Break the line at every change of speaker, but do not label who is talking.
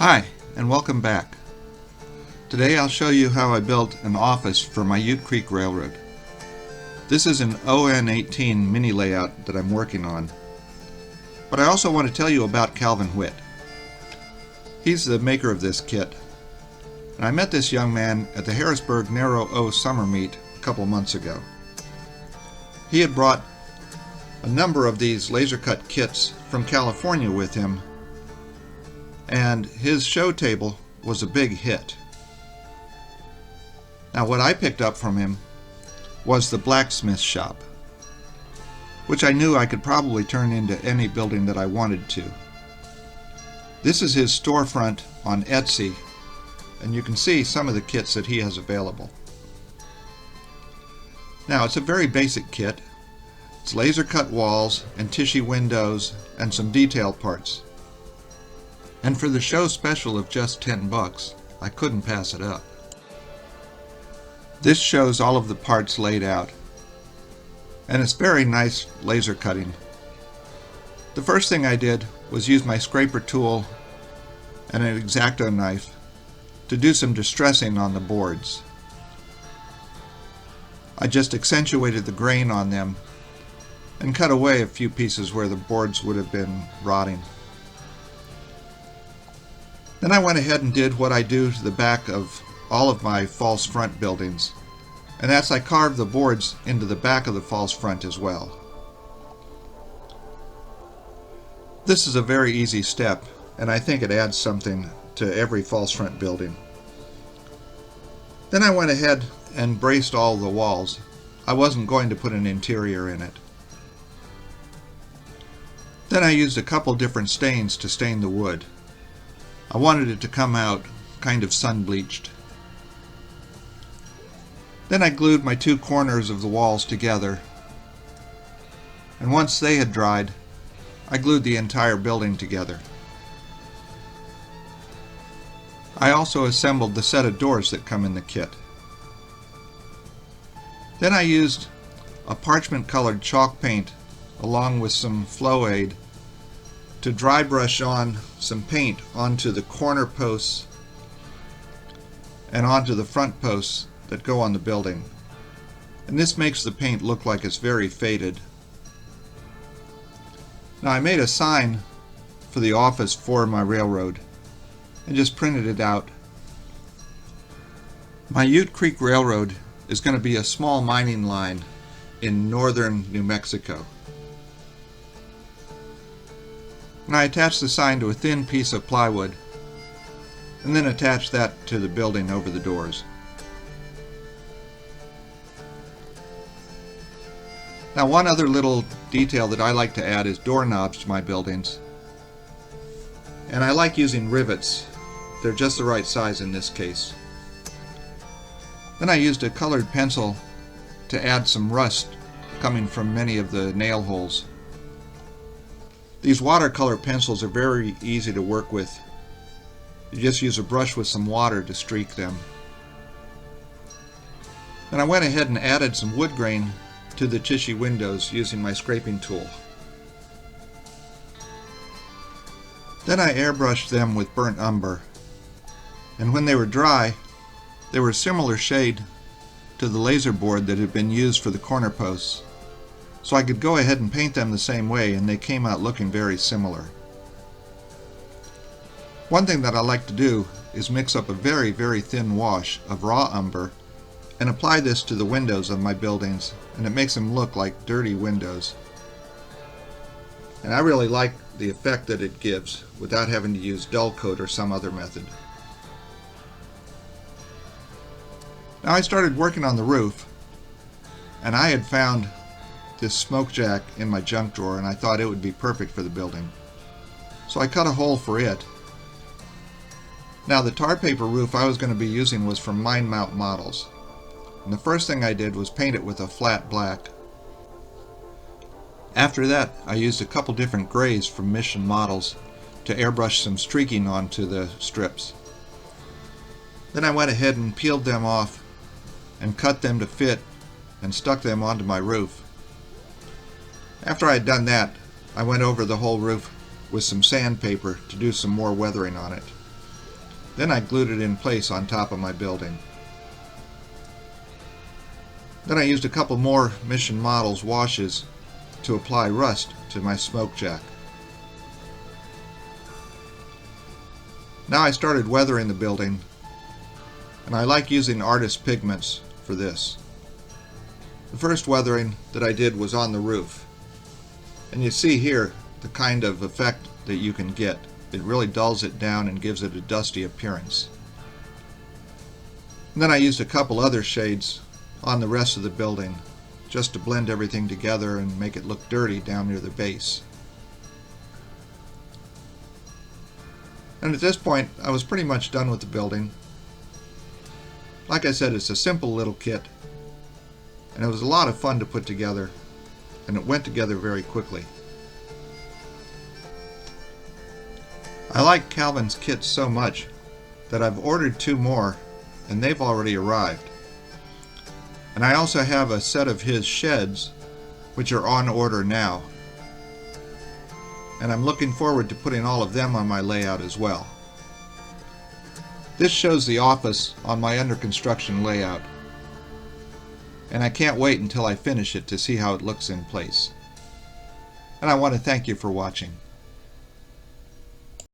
Hi, and welcome back. Today I'll show you how I built an office for my Ute Creek Railroad. This is an On18 Mini layout that I'm working on. But I also want to tell you about Calvin Witt. He's the maker of this kit. And I met this young man at the Harrisburg Narrow O summer meet a couple months ago. He had brought a number of these laser cut kits from California with him, and his show table was a big hit. Now what I picked up from him was the blacksmith shop, which I knew I could probably turn into any building that I wanted to. This is his storefront on Etsy, and you can see some of the kits that he has available. Now it's a very basic kit. It's laser cut walls and tissue windows and some detail parts. And for the show special of just $10, I couldn't pass it up. This shows all of the parts laid out, and it's very nice laser cutting. The first thing I did was use my scraper tool and an X-Acto knife to do some distressing on the boards. I just accentuated the grain on them and cut away a few pieces where the boards would have been rotting. Then I went ahead and did what I do to the back of all of my false front buildings, and that's I carved the boards into the back of the false front as well. This is a very easy step, and I think it adds something to every false front building. Then I went ahead and braced all the walls. I wasn't going to put an interior in it. Then I used a couple different stains to stain the wood. I wanted it to come out kind of sun-bleached. Then I glued my two corners of the walls together, and once they had dried, I glued the entire building together. I also assembled the set of doors that come in the kit. Then I used a parchment-colored chalk paint along with some flow aid to dry brush on some paint onto the corner posts and onto the front posts that go on the building. And this makes the paint look like it's very faded. Now I made a sign for the office for my railroad and just printed it out. My Ute Creek Railroad is going to be a small mining line in northern New Mexico. And I attached the sign to a thin piece of plywood and then attached that to the building over the doors. Now one other little detail that I like to add is doorknobs to my buildings. And I like using rivets. They're just the right size in this case. Then I used a colored pencil to add some rust coming from many of the nail holes. These watercolor pencils are very easy to work with. You just use a brush with some water to streak them. Then I went ahead and added some wood grain to the tissue windows using my scraping tool. Then I airbrushed them with burnt umber, and when they were dry, they were a similar shade to the laser board that had been used for the corner posts, so I could go ahead and paint them the same way, and they came out looking very similar. One thing that I like to do is mix up a very, very thin wash of raw umber and apply this to the windows of my buildings, and it makes them look like dirty windows. And I really like the effect that it gives without having to use dull coat or some other method. Now I started working on the roof, and I had found this smoke jack in my junk drawer, and I thought it would be perfect for the building. So I cut a hole for it. Now the tar paper roof I was going to be using was from Mine Mount Models. And the first thing I did was paint it with a flat black. After that, I used a couple different grays from Mission Models to airbrush some streaking onto the strips. Then I went ahead and peeled them off and cut them to fit and stuck them onto my roof. After I had done that, I went over the whole roof with some sandpaper to do some more weathering on it. Then I glued it in place on top of my building. Then I used a couple more Mission Models washes to apply rust to my smoke jack. Now I started weathering the building, and I like using Artlist pigments for this. The first weathering that I did was on the roof, and you see here the kind of effect that you can get. It really dulls it down and gives it a dusty appearance. And then I used a couple other shades on the rest of the building just to blend everything together and make it look dirty down near the base. And at this point I was pretty much done with the building. Like I said, it's a simple little kit, and it was a lot of fun to put together, and it went together very quickly. I like Calvin's kits so much that I've ordered 2 more, and they've already arrived. And I also have a set of his sheds which are on order now, and I'm looking forward to putting all of them on my layout as well. This shows the office on my under construction layout, and I can't wait until I finish it to see how it looks in place. And I want to thank you for watching.